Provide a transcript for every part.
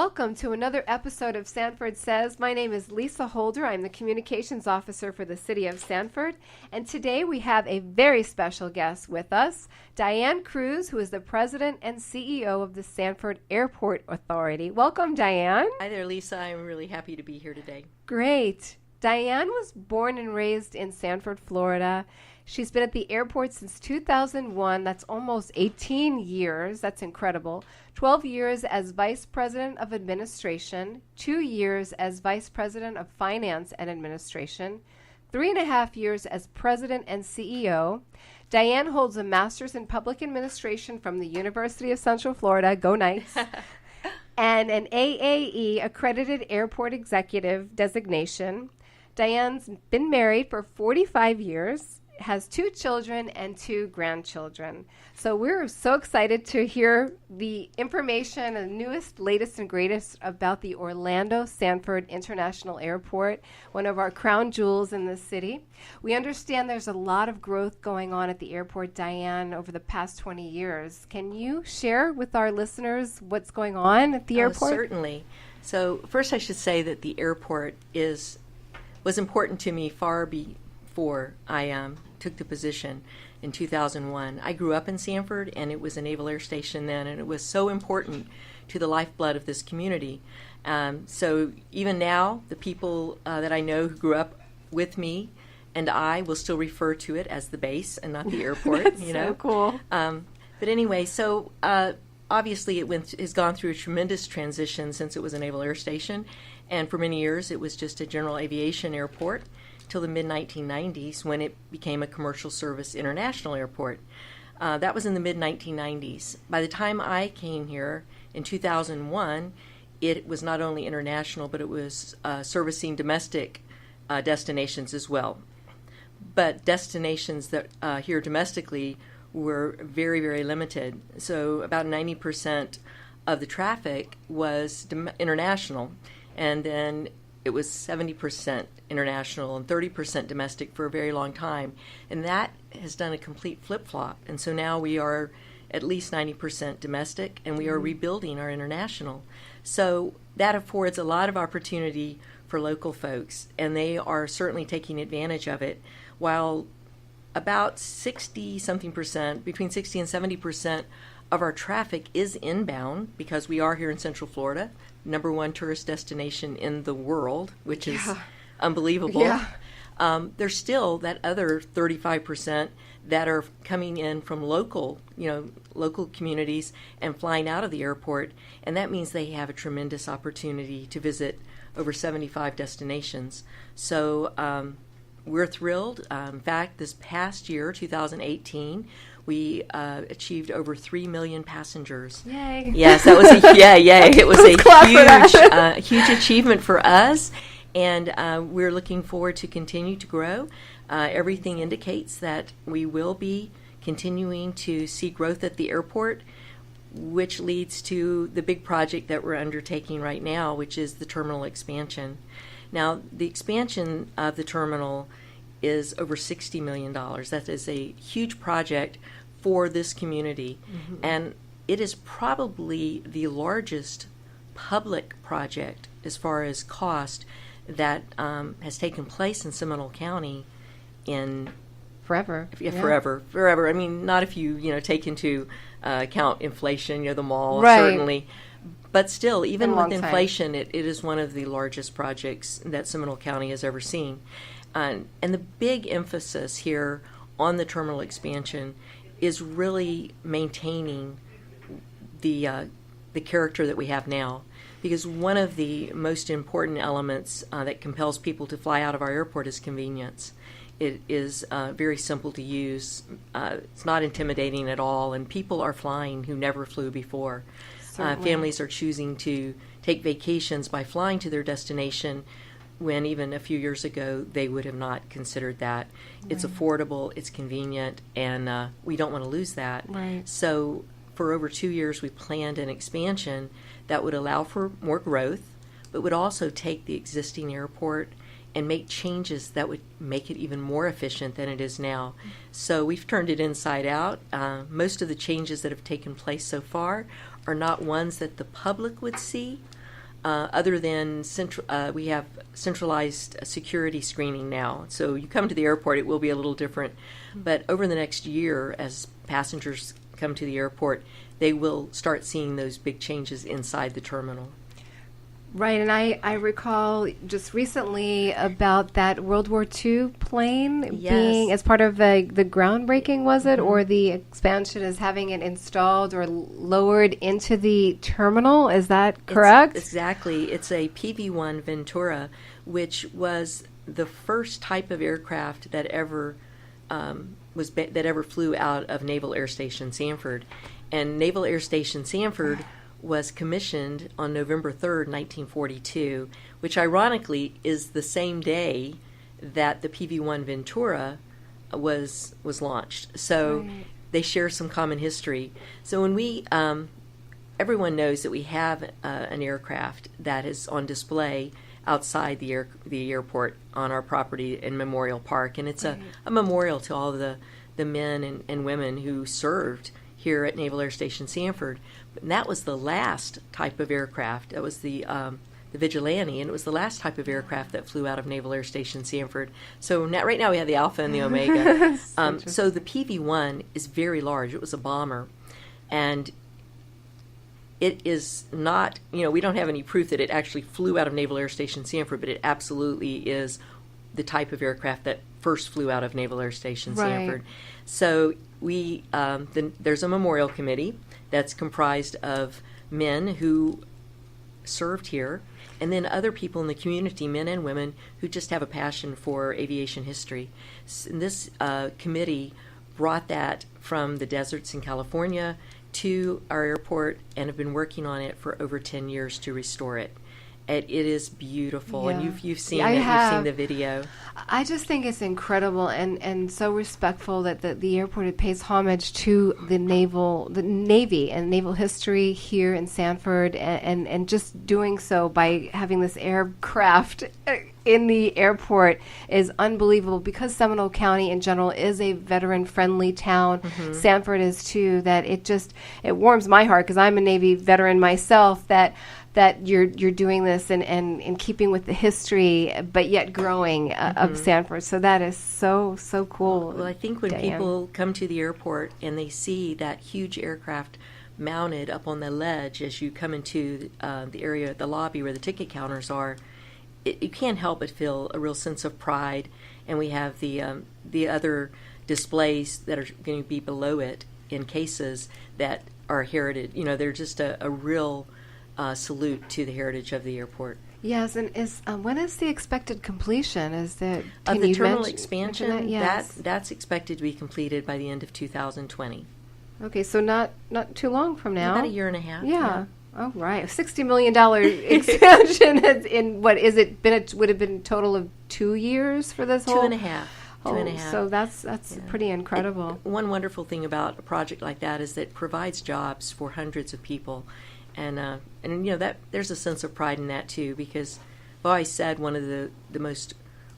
welcome to another episode of Sanford Says. My name is Lisa Holder. I'm the Communications Officer for the City of Sanford. And today we have a very special guest with us, Diane Crews, who is the President and CEO of the Sanford Airport Authority. Welcome, Diane. Hi there, Lisa. I'm really happy to be here today. Great. Diane was born and raised in Sanford, Florida. She's been at the airport since 2001. That's almost 18 years. That's incredible. 12 years as Vice President of Administration, 2 years as Vice President of Finance and Administration, 3.5 years as President and CEO. Diane holds a Master's in Public Administration from the University of Central Florida, go Knights, and an AAE Accredited Airport Executive designation. Diane's been married for 45 years. Has 2 children and 2 grandchildren. So we're so excited to hear the information and newest, latest, and greatest about the Orlando Sanford International Airport, one of our crown jewels in the city. We understand there's a lot of growth going on at the airport, Diane, over the past 20 years. Can you share with our listeners what's going on at the airport? Certainly. So first I should say that the airport was important to me far before I took the position in 2001. I grew up in Sanford, and it was a naval air station then, and it was so important to the lifeblood of this community. So even now, the people that I know who grew up with me and I will still refer to it as the base and not the airport. That's so cool. But anyway, so obviously has gone through a tremendous transition since it was a naval air station, and for many years it was just a general aviation airport till the mid-1990s when it became a commercial service international airport. That was in the mid-1990s. By the time I came here in 2001, it was not only international, but it was servicing domestic destinations as well. But destinations that here domestically were very, very limited. So about 90% of the traffic was international, and then it was 70% international and 30% domestic for a very long time. And that has done a complete flip-flop. And so now we are at least 90% domestic, and we are rebuilding our international. So that affords a lot of opportunity for local folks, and they are certainly taking advantage of it, while about 60-something%, between 60 and 70% of our traffic is inbound, because we are here in Central Florida, #1 tourist destination in the world, which is unbelievable. Yeah. There's still that other 35% that are coming in from local communities and flying out of the airport, and that means they have a tremendous opportunity to visit over 75 destinations. So we're thrilled. In fact, this past year, 2018, we achieved over 3 million passengers. Yay. Yes, that was yay. It was a huge achievement for us, and we're looking forward to continue to grow. Everything indicates that we will be continuing to see growth at the airport, which leads to the big project that we're undertaking right now, which is the terminal expansion. Now, the expansion of the terminal is over $60 million. That is a huge project for this community, and it is probably the largest public project as far as cost that has taken place in Seminole County in Forever. Forever. I mean, not if you take into account inflation, the mall, right. Certainly. But still, even with inflation, it is one of the largest projects that Seminole County has ever seen. And the big emphasis here on the terminal expansion is really maintaining the character that we have now. Because one of the most important elements that compels people to fly out of our airport is convenience. It is very simple to use. It's not intimidating at all, and people are flying who never flew before. Families are choosing to take vacations by flying to their destination when even a few years ago they would have not considered that. Right. It's affordable, it's convenient, and we don't want to lose that. Right. So for over 2 years we planned an expansion that would allow for more growth, but would also take the existing airport and make changes that would make it even more efficient than it is now. So we've turned it inside out. Most of the changes that have taken place so far are not ones that the public would see, other than we have centralized security screening now. So you come to the airport, it will be a little different. But over the next year, as passengers come to the airport, they will start seeing those big changes inside the terminal. Right, and I recall just recently about that World War II plane being as part of the groundbreaking, was it, or the expansion as having it installed or lowered into the terminal? Is that correct? Exactly. It's a PV-1 Ventura, which was the first type of aircraft that ever flew out of Naval Air Station Sanford, and Naval Air Station Sanford was commissioned on November 3rd, 1942, which ironically is the same day that the PV-1 Ventura was launched. So they share some common history. So when we, everyone knows that we have an aircraft that is on display outside the airport on our property in Memorial Park, and it's a memorial to all the men and women who served here at Naval Air Station Sanford. And that was the last type of aircraft. That was the Vigilante, and it was the last type of aircraft that flew out of Naval Air Station Sanford. So right now we have the Alpha and the Omega. So the PV-1 is very large. It was a bomber, and it is not, we don't have any proof that it actually flew out of Naval Air Station Sanford, but it absolutely is the type of aircraft that first flew out of Naval Air Station Sanford. So there's a memorial committee that's comprised of men who served here, and then other people in the community, men and women, who just have a passion for aviation history. And this committee brought that from the deserts in California to our airport and have been working on it for over 10 years to restore it. It is beautiful, and you've seen it. You've seen the video. I just think it's incredible and so respectful that the airport pays homage to the Navy and naval history here in Sanford, and just doing so by having this aircraft in the airport is unbelievable, because Seminole County in general is a veteran-friendly town. Sanford is too. That it warms my heart, because I'm a Navy veteran myself, that you're doing this and in keeping with the history, but yet growing of Sanford. So that is so cool. Well, I think when Diane. people come to the airport and they see that huge aircraft mounted up on the ledge as you come into the area, the lobby where the ticket counters are, you can't help but feel a real sense of pride. And we have the other displays that are going to be below it in cases that are heritage. They're just a real salute to the heritage of the airport. Yes, and when is the expected completion? Is that of the terminal expansion? That? Yes. That's expected to be completed by the end of 2020. Okay, so not too long from now. About a year and a half. Yeah. Oh, right. $60 million expansion in what is it? Would have been a total of 2 years for this whole? 2.5. Oh, 2.5. so that's pretty incredible. One wonderful thing about a project like that is that it provides jobs for hundreds of people. And that there's a sense of pride in that too, because I've always said one of the most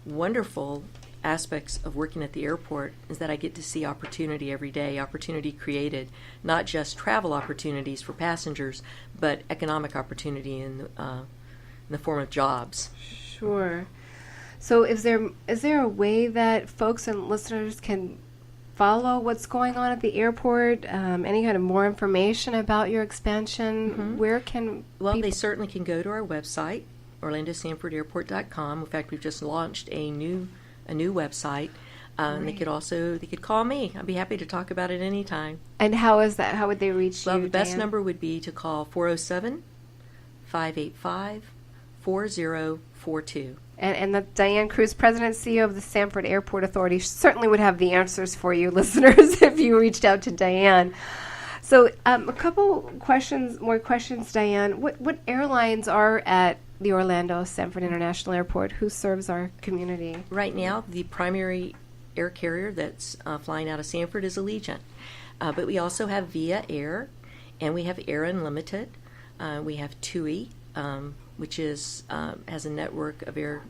wonderful aspects of working at the airport is that I get to see opportunity every day, opportunity created, not just travel opportunities for passengers, but economic opportunity in the form of jobs. Sure. So is there a way that folks and listeners can follow what's going on at the airport? Any kind of more information about your expansion? Where can they certainly can go to our website, orlandosanfordairport.com. In fact, we've just launched a new website. And they could call me. I'd be happy to talk about it anytime. And how is that? How would they reach you? Well, the best Diane? number would be to call 407-585-4042. And the Diane Crews, President and CEO of the Sanford Airport Authority, certainly would have the answers for you, listeners, if you reached out to Diane. So a couple more questions, Diane. What airlines are at the Orlando Sanford International Airport? Who serves our community? Right now, the primary air carrier that's flying out of Sanford is Allegiant. But we also have Via Air, and we have Air Unlimited. We have TUI, which has a network of air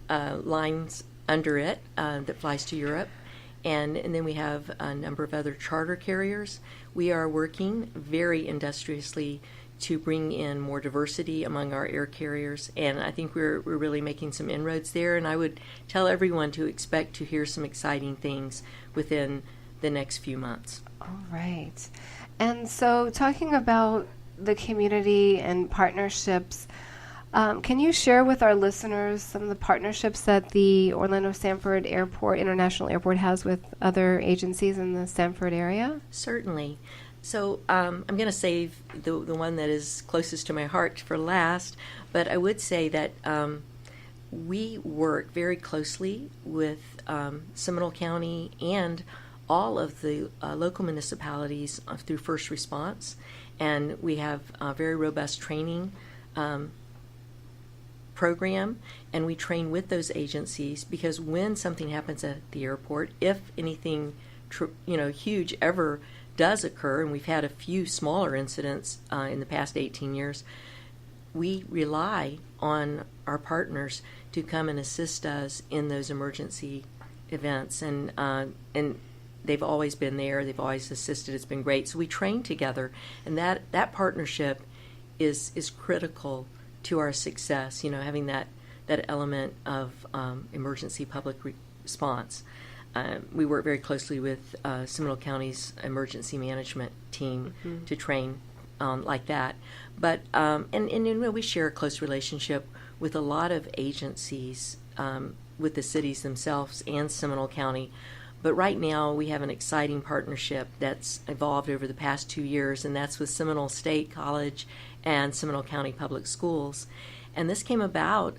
lines under it that flies to Europe. And then we have a number of other charter carriers. We are working very industriously to bring in more diversity among our air carriers, and I think we're really making some inroads there, and I would tell everyone to expect to hear some exciting things within the next few months. All right. And so talking about the community and partnerships, can you share with our listeners some of the partnerships that the Orlando Sanford International Airport has with other agencies in the Sanford area? Certainly. So I'm going to save the one that is closest to my heart for last, but I would say that we work very closely with Seminole County and all of the local municipalities through first response, and we have a very robust training program, and we train with those agencies, because when something happens at the airport, if anything huge ever does occur, and we've had a few smaller incidents in the past 18 years, we rely on our partners to come and assist us in those emergency events, and they've always been there. They've always assisted. It's been great. So we train together, and that partnership is critical to our success. Having that element of emergency public response. We work very closely with Seminole County's emergency management team to train like that. But and we share a close relationship with a lot of agencies, with the cities themselves and Seminole County. But right now we have an exciting partnership that's evolved over the past 2 years, and that's with Seminole State College and Seminole County Public Schools. And this came about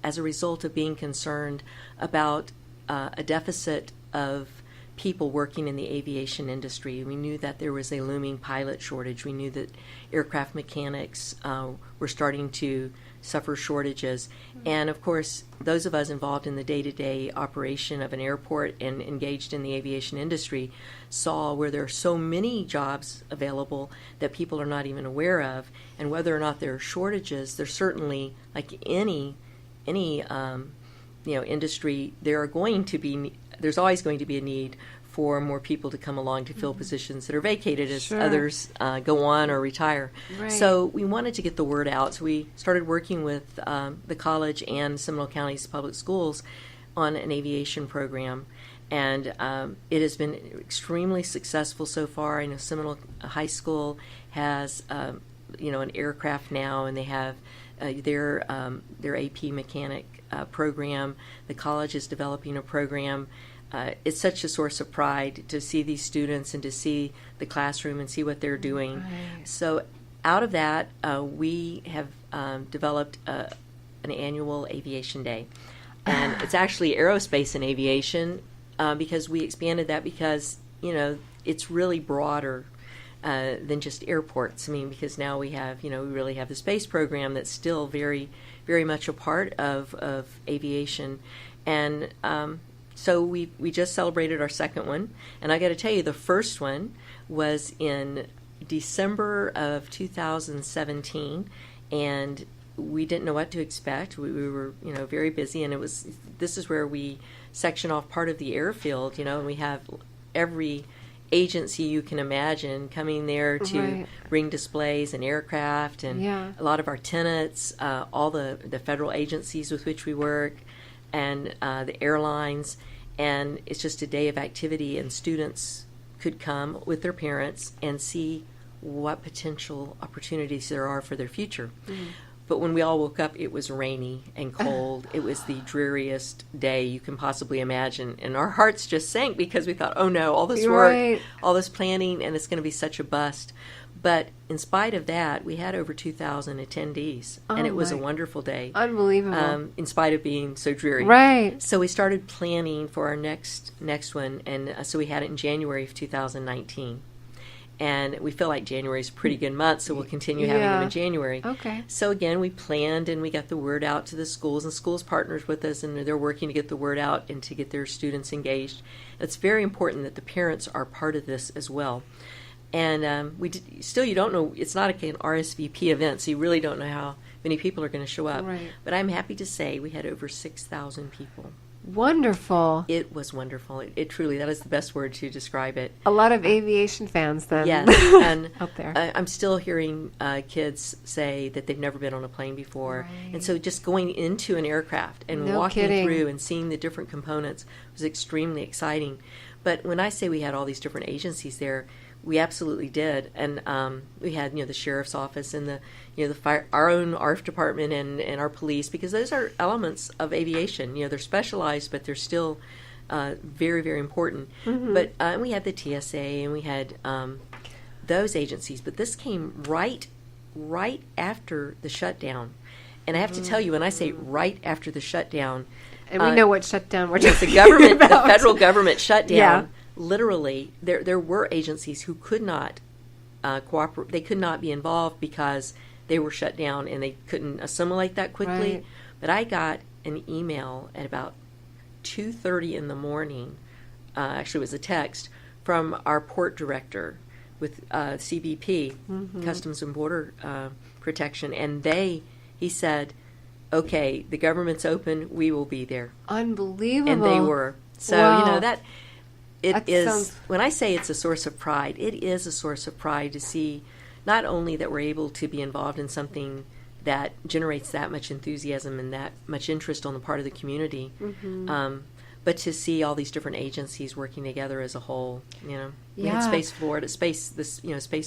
as a result of being concerned about a deficit of people working in the aviation industry. We knew that there was a looming pilot shortage. We knew that aircraft mechanics were starting to suffer shortages. And of course, those of us involved in the day-to-day operation of an airport and engaged in the aviation industry saw where there are so many jobs available that people are not even aware of. And whether or not there are shortages, there's certainly, like any industry, there's always going to be a need for more people to come along to fill positions that are vacated as others go on or retire. Right. So we wanted to get the word out. So we started working with the college and Seminole County's public schools on an aviation program. And it has been extremely successful so far. I know Seminole High School has an aircraft now, and they have their AP mechanic program. The college is developing a program. It's such a source of pride to see these students and to see the classroom and see what they're doing. Right. So out of that, we have developed an annual aviation day. And it's actually aerospace and aviation, because we expanded that because, it's really broader than just airports. I mean, because now we have, we really have the space program that's still very, very much a part of aviation. And so we just celebrated our second one. And I got to tell you, the first one was in December of 2017, and we didn't know what to expect. We were, very busy, and this is where we section off part of the airfield, and we have every agency you can imagine coming there to bring displays and aircraft, and a lot of our tenants, all the federal agencies with which we work, and the airlines. And it's just a day of activity, and students could come with their parents and see what potential opportunities there are for their future. But when we all woke up, it was rainy and cold. It was the dreariest day you can possibly imagine. And our hearts just sank because we thought, oh no, all this work, all this planning, and it's going to be such a bust. But in spite of that, we had over 2,000 attendees, and it was a wonderful day. Unbelievable. In spite of being so dreary. Right. So we started planning for our next one, and so we had it in January of 2019. And we feel like January is a pretty good month, so we'll continue having them in January. Okay. So again, we planned and we got the word out to the schools, and schools partners with us, and they're working to get the word out and to get their students engaged. It's very important that the parents are part of this as well. And you don't know, it's not an RSVP event, so you really don't know how many people are going to show up. Right. But I'm happy to say we had over 6,000 people. Wonderful. It was wonderful. It truly, that is the best word to describe it. A lot of aviation fans then. Yes, and out there. I'm still hearing kids say that they've never been on a plane before. Right. And so just going into an aircraft and walking through and seeing the different components was extremely exciting. But when I say we had all these different agencies there, we absolutely did, and we had the sheriff's office and the fire, our own ARF department and our police, because those are elements of aviation. They're specialized, but they're still very, very important. Mm-hmm. But we had the TSA and we had those agencies, but this came right after the shutdown, and I have to tell you, when I say right after the shutdown, and we know what shutdown we're talking the government, about. The federal government shutdown. Yeah. Literally, there were agencies who could not cooperate. They could not be involved because they were shut down and they couldn't assimilate that quickly. Right. But I got an email at about 2:30 in the morning. Actually, it was a text from our port director with CBP, mm-hmm. Customs and Border Protection, and he said, "Okay, the government's open. We will be there." Unbelievable. And they were. So wow. that. It is, when I say it's a source of pride, it is a source of pride to see not only that we're able to be involved in something that generates that much enthusiasm and that much interest on the part of the community, mm-hmm. But to see all these different agencies working together as a whole. We had Space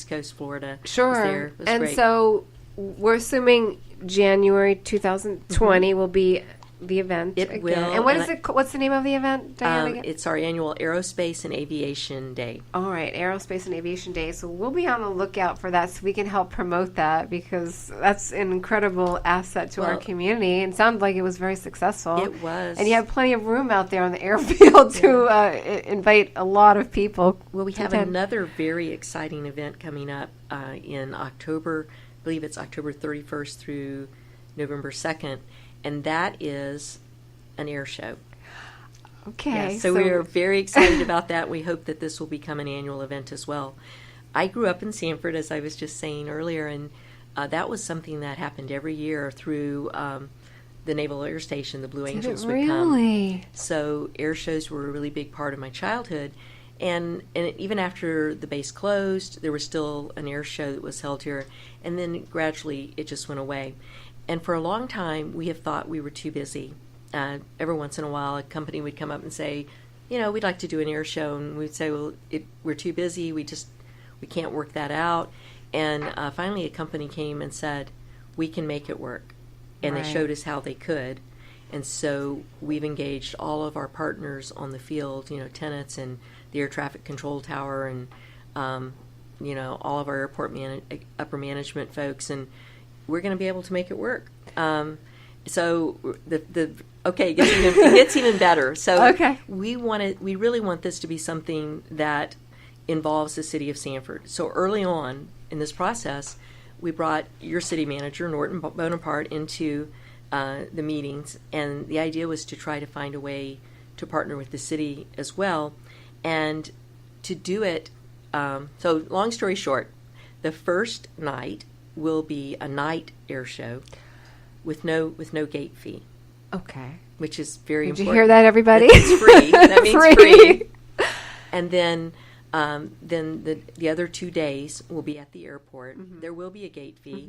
Coast Florida. Sure. Was there. It was and great. So we're assuming January 2020 mm-hmm. will be the event. It again. will. And what's the name of the event, Diane? It's our annual Aerospace and Aviation Day. All right, Aerospace and Aviation Day. So we'll be on the lookout for that so we can help promote that, because that's an incredible asset to our community. And it sounded like it was very successful. It was. And you have plenty of room out there on the airfield to invite a lot of people. Well, we have another very exciting event coming up in October. I believe it's October 31st through November 2nd. And that is an air show. Okay. Yeah, so we are very excited about that. We hope that this will become an annual event as well. I grew up in Sanford, as I was just saying earlier, and that was something that happened every year through the Naval Air Station. The Blue Angels would come. Really? So air shows were a really big part of my childhood. And even after the base closed, there was still an air show that was held here. And then gradually it just went away. And for a long time, we have thought we were too busy. Every once in a while, a company would come up and say, we'd like to do an air show. And we'd say, well, we're too busy. We can't work that out. And finally, a company came and said, we can make it work. And They showed us how they could. And so we've engaged all of our partners on the field, tenants and the air traffic control tower and, all of our airport upper management folks. And we're going to be able to make it work. So it gets even better. So we really want this to be something that involves the city of Sanford. So early on in this process, we brought your city manager, Norton Bonaparte, into the meetings, and the idea was to try to find a way to partner with the city as well, and to do it. So long story short, the first night will be a night air show with no gate fee. Okay. Which is very important. Did you hear that, everybody? It's free. That means free. And then the other 2 days will be at the airport. Mm-hmm. There will be a gate fee.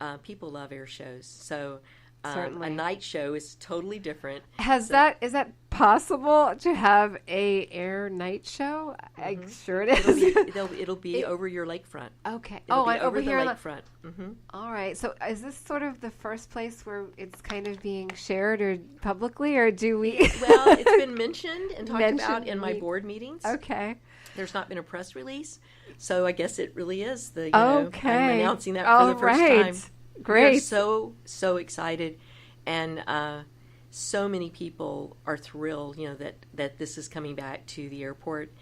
Mm-hmm. People love air shows. So a night show is totally different. Is that possible to have a air night show? Mm-hmm. I'm sure it is. It'll be over your lakefront. Okay. Over the lakefront. Mm-hmm. All right. So is this sort of the first place where it's kind of being shared or publicly, or do we? Well, it's been mentioned and talked about in my board meetings. Okay. There's not been a press release, so I guess it really is I'm announcing that for the first time. Great. We're so excited, and so many people are thrilled, that this is coming back to the airport,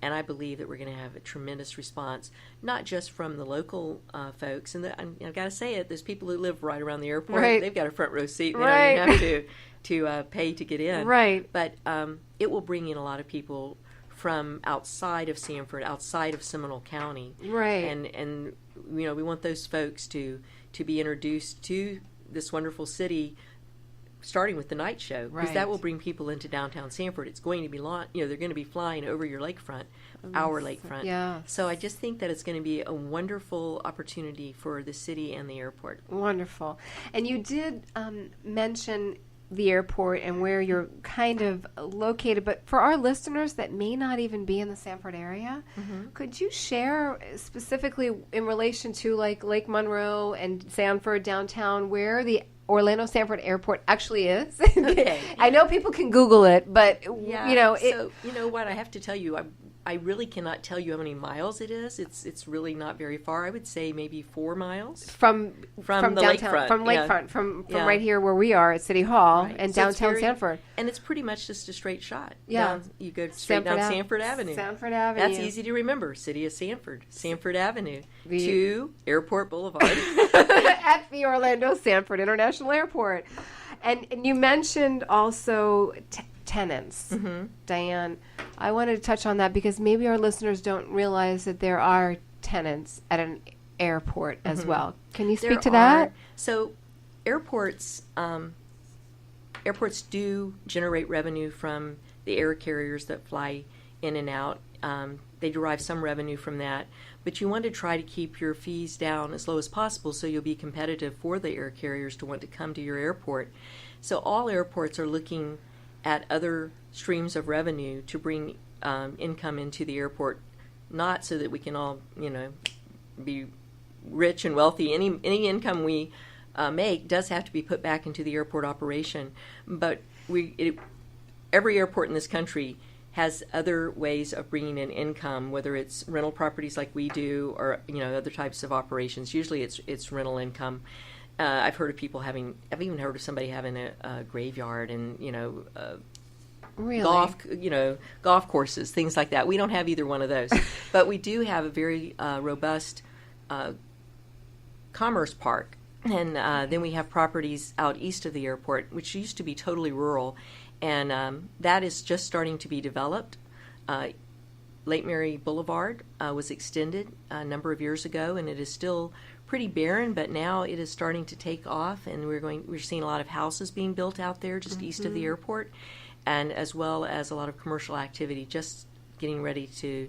and I believe that we're going to have a tremendous response, not just from the local folks, and I've got to say it, there's people who live right around the airport. Right. They've got a front row seat, and they don't even have to pay to get in. Right. But it will bring in a lot of people from outside of Sanford, outside of Seminole County. Right. And we want those folks to be introduced to this wonderful city starting with the night show, because Right. that will bring people into downtown Sanford. It's going to be they're going to be flying over your lakefront, our lakefront. Yeah. So I just think that it's going to be a wonderful opportunity for the city and the airport. Wonderful. And you did mention the airport and where you're kind of located, but for our listeners that may not even be in the Sanford area, could you share specifically in relation to like Lake Monroe and Sanford downtown where the Orlando Sanford Airport actually is? Okay. I know people can Google it, but Yeah. you know, So you know what? I have to tell you, I really cannot tell you how many miles it is. It's really not very far. I would say maybe 4 miles. from the downtown, lakefront, from yeah. lakefront, from Yeah. right here where we are at City Hall Right. and So it's downtown very- Sanford. And it's pretty much just a straight shot. Yeah. You go straight down Ave- Sanford Avenue. Sanford Avenue. That's easy to remember. City of Sanford, Sanford Avenue The- to Airport Boulevard. At the Orlando Sanford International Airport. And you mentioned also tenants. Diane, I wanted to touch on that because maybe our listeners don't realize that there are tenants at an airport as well. Can you speak to that? So airports do generate revenue from the air carriers that fly in and out. They derive some revenue from that, but you want to try to keep your fees down as low as possible so you'll be competitive for the air carriers to want to come to your airport. So all airports are looking at other streams of revenue to bring income into the airport, not so that we can all, be rich and wealthy. Any income we make does have to be put back into the airport operation, but every airport in this country has other ways of bringing in income, whether it's rental properties like we do or other types of operations. Usually it's rental income. I've heard of people I've even heard of somebody having a graveyard and Really? golf courses, things like that. We don't have either one of those, but we do have a very robust commerce park. And then we have properties out east of the airport, which used to be totally rural, and that is just starting to be developed. Lake Mary Boulevard was extended a number of years ago, and it is still pretty barren, but now it is starting to take off, and we're seeing a lot of houses being built out there just east of the airport, and as well as a lot of commercial activity just getting ready to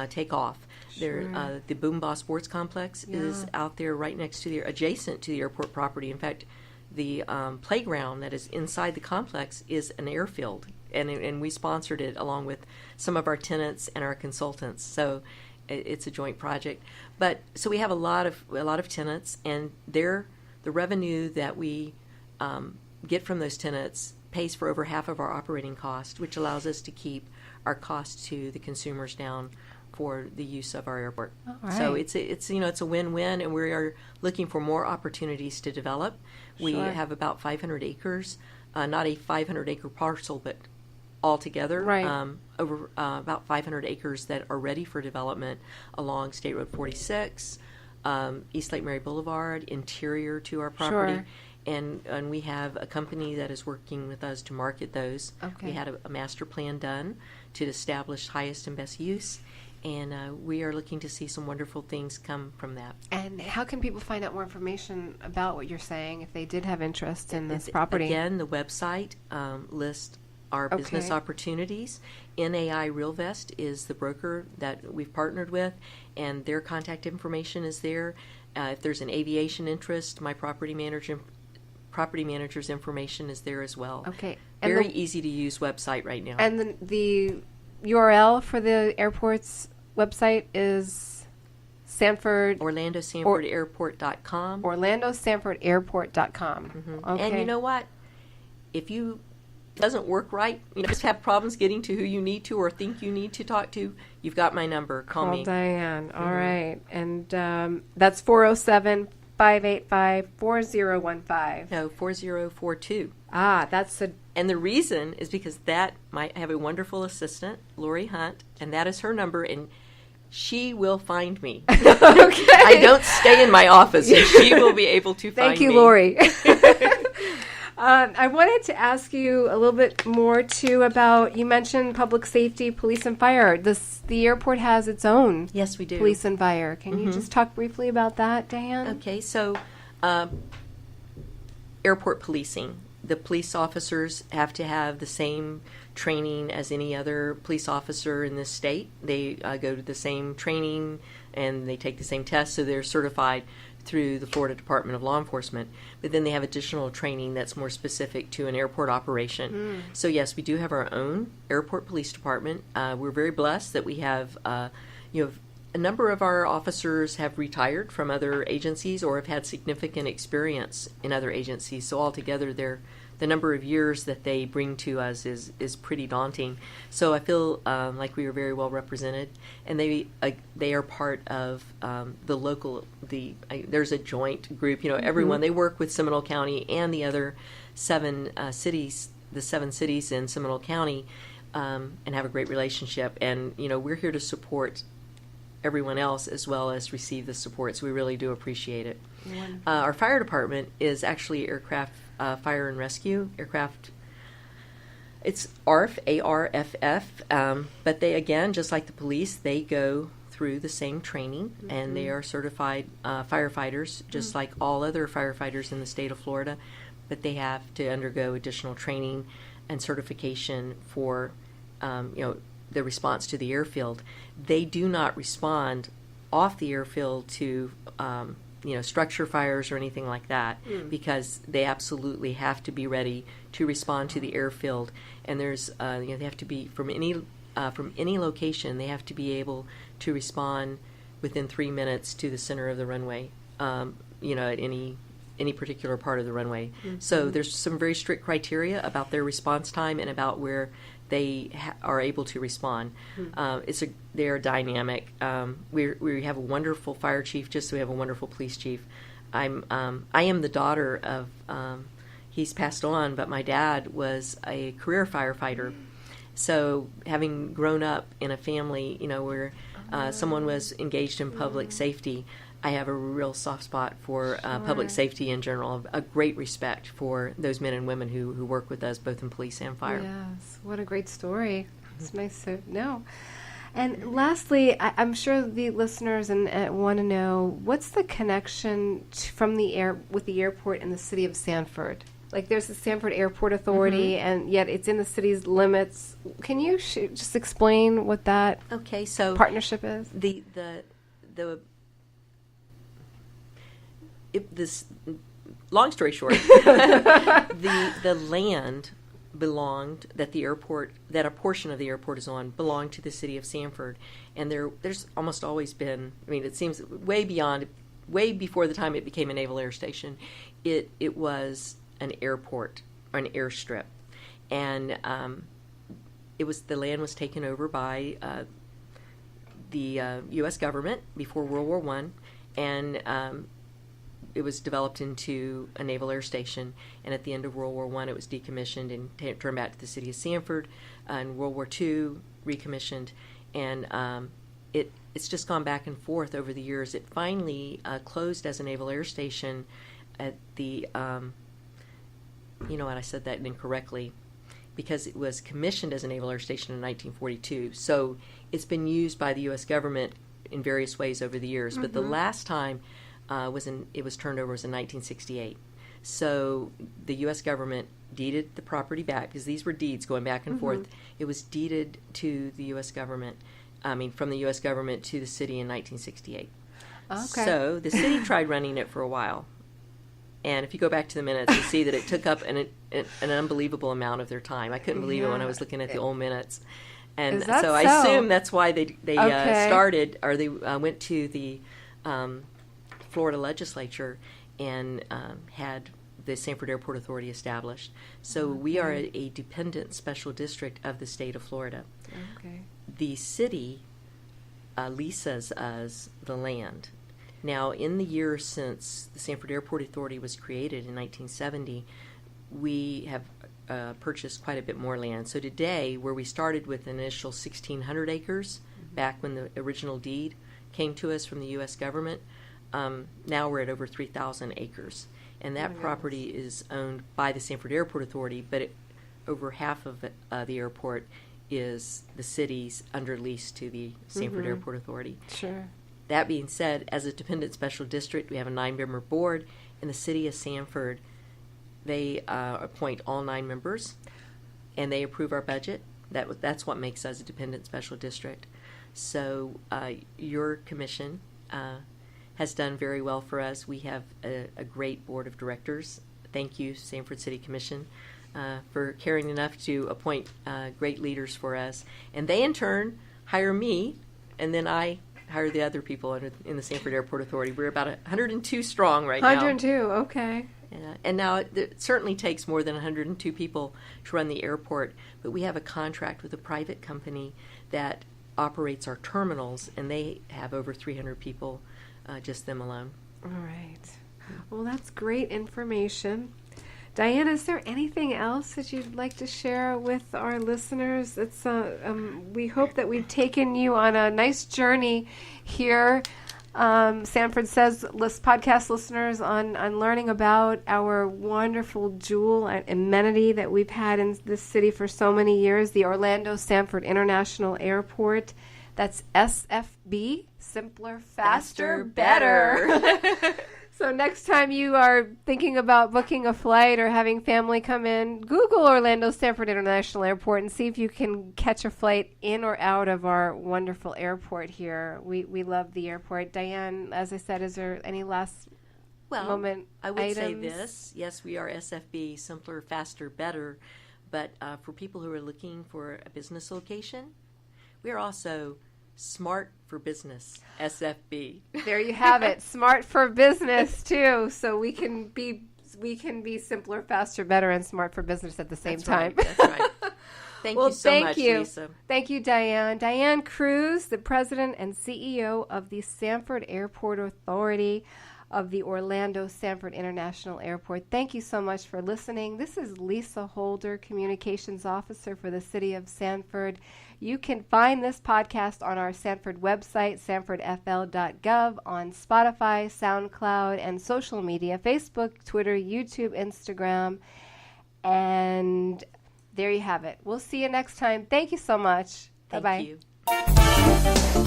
take off. There, the Boombah Sports Complex is out there right next to adjacent to the airport property. In fact, the playground that is inside the complex is an airfield, and we sponsored it along with some of our tenants and our consultants. So it's a joint project. But so we have a lot of tenants, and the revenue that we get from those tenants pays for over half of our operating cost, which allows us to keep our costs to the consumers down for the use of our airport. Right. So it's a win-win, and we are looking for more opportunities to develop. We have about 500 acres, not a 500-acre parcel, but altogether, over about 500 acres that are ready for development along State Road 46, East Lake Mary Boulevard, interior to our property. Sure. And we have a company that is working with us to market those. Okay. We had a master plan done to establish highest and best use, and we are looking to see some wonderful things come from that. And how can people find out more information about what you're saying if they did have interest in this property? Again, the website lists our business opportunities. NAI RealVest is the broker that we've partnered with, and their contact information is there. If there's an aviation interest, my property manager's information is there as well. Okay. And Very easy to use website right now. And the URL for the airport's website is Sanford... OrlandoSanfordAirport.com. OrlandoSanfordAirport.com. Okay. And you know what? If you doesn't work right, just have problems getting to who you need to or think you need to talk to, you've got my number. Call me. Diane. All right. And that's 407-585-4015. No, 4042. That's a... And the reason is because I have a wonderful assistant, Lori Hunt, and that is her number, and she will find me. Okay. I don't stay in my office, and she will be able to find me. Thank you, Lori. I wanted to ask you a little bit more, too, about, you mentioned public safety, police and fire. The airport has its own Yes, we do. police and fire. Can you just talk briefly about that, Diane? Okay, so airport policing. the police officers have to have the same training as any other police officer in this state. They go to the same training and they take the same tests, so they're certified through the Florida Department of Law Enforcement. But then they have additional training that's more specific to an airport operation. So yes, we do have our own airport police department. We're very blessed that we have, a number of our officers have retired from other agencies or have had significant experience in other agencies. So altogether, the number of years that they bring to us is pretty daunting. So I feel like we are very well represented, and they are part of the local. There's a joint group. Everyone, they work with Seminole County and the other 7 cities, the 7 cities in Seminole County, and have a great relationship. And we're here to support everyone else as well as receive the support. So we really do appreciate it. Our fire department is actually aircraft fire and rescue aircraft. It's ARF, ARFF, but they, again, just like the police, they go through the same training, and they are certified firefighters, just like all other firefighters in the state of Florida, but they have to undergo additional training and certification for, the response to the airfield. They do not respond off the airfield to structure fires or anything like that, because they absolutely have to be ready to respond to the airfield. And there's they have to be from any location. They have to be able to respond within 3 minutes to the center of the runway. At any particular part of the runway. So there's some very strict criteria about their response time and about where they are able to respond. They are dynamic. We have a wonderful fire chief, just so we have a wonderful police chief. I am the daughter of, he's passed on, but my dad was a career firefighter. So having grown up in a family, where someone was engaged in public safety, I have a real soft spot for public safety in general, a great respect for those men and women who work with us, both in police and fire. Yes, what a great story. It's nice to know. And lastly, I'm sure the listeners want to know, what's the connection with the airport and the city of Sanford? Like, there's the Sanford Airport Authority, and yet it's in the city's limits. Can you just explain what that partnership is? Long story short, the land belonged that a portion of the airport is on belonged to the city of Sanford, and there's almost always been. It seems way before the time it became a naval air station, it was an airport or an airstrip, and the land was taken over by the U.S. government before World War I, and it was developed into a naval air station, and at the end of World War I, it was decommissioned and turned back to the city of Sanford. In World War II, recommissioned, and it's just gone back and forth over the years. It finally closed as a naval air station at the, I said that incorrectly, because it was commissioned as a naval air station in 1942. So it's been used by the U.S. government in various ways over the years, but the last time it was turned over was in 1968. So the U.S. government deeded the property back, because these were deeds going back and forth. It was deeded to the U.S. government, from the U.S. government to the city in 1968. Okay. So the city tried running it for a while. And if you go back to the minutes, you see that it took up an unbelievable amount of their time. I couldn't believe it when I was looking at the old minutes. And so I assume that's why they started, or they went to the Florida legislature and had the Sanford Airport Authority established. So we are a dependent special district of the state of Florida. Okay. The city leases us the land. Now, in the years since the Sanford Airport Authority was created in 1970, we have purchased quite a bit more land. So today, where we started with an initial 1,600 acres, back when the original deed came to us from the U.S. government, now we're at over 3,000 acres. And that property is owned by the Sanford Airport Authority, but over half of the airport is the city's under lease to the Sanford Airport Authority. Sure. That being said, as a dependent special district, we have a 9-member board. In the city of Sanford, They appoint all 9 members, and they approve our budget. That's what makes us a dependent special district. So your commission has done very well for us. We have a great board of directors. Thank you, Sanford City Commission, for caring enough to appoint great leaders for us. And they, in turn, hire me, and then I hire the other people in the Sanford Airport Authority. We're about 102 strong right now. 102, okay. And now it certainly takes more than 102 people to run the airport, but we have a contract with a private company that operates our terminals, and they have over 300 people, just them alone. All right. Well, that's great information. Diane, is there anything else that you'd like to share with our listeners? It's we hope that we've taken you on a nice journey here, Sanford Says podcast listeners, on learning about our wonderful jewel and amenity that we've had in this city for so many years, the Orlando Sanford International Airport. That's SFB, simpler, faster, better. So next time you are thinking about booking a flight or having family come in, Google Orlando Sanford International Airport and see if you can catch a flight in or out of our wonderful airport here. We love the airport. Diane, as I said, is there any last moment I would say items? this. Yes, we are SFB, simpler, faster, better. But for people who are looking for a business location, we are also Smart for Business, SFB. There you have it. Smart for business too. So we can be simpler, faster, better, and smart for business at the same time. Right. That's right. Thank you so much, Lisa. Thank you, Diane. Diane Crews, the president and CEO of the Sanford Airport Authority of the Orlando Sanford International Airport. Thank you so much for listening. This is Lisa Holder, Communications Officer for the City of Sanford. You can find this podcast on our Sanford website, sanfordfl.gov, on Spotify, SoundCloud, and social media, Facebook, Twitter, YouTube, Instagram. And there you have it. We'll see you next time. Thank you so much. Bye-bye. Thank you.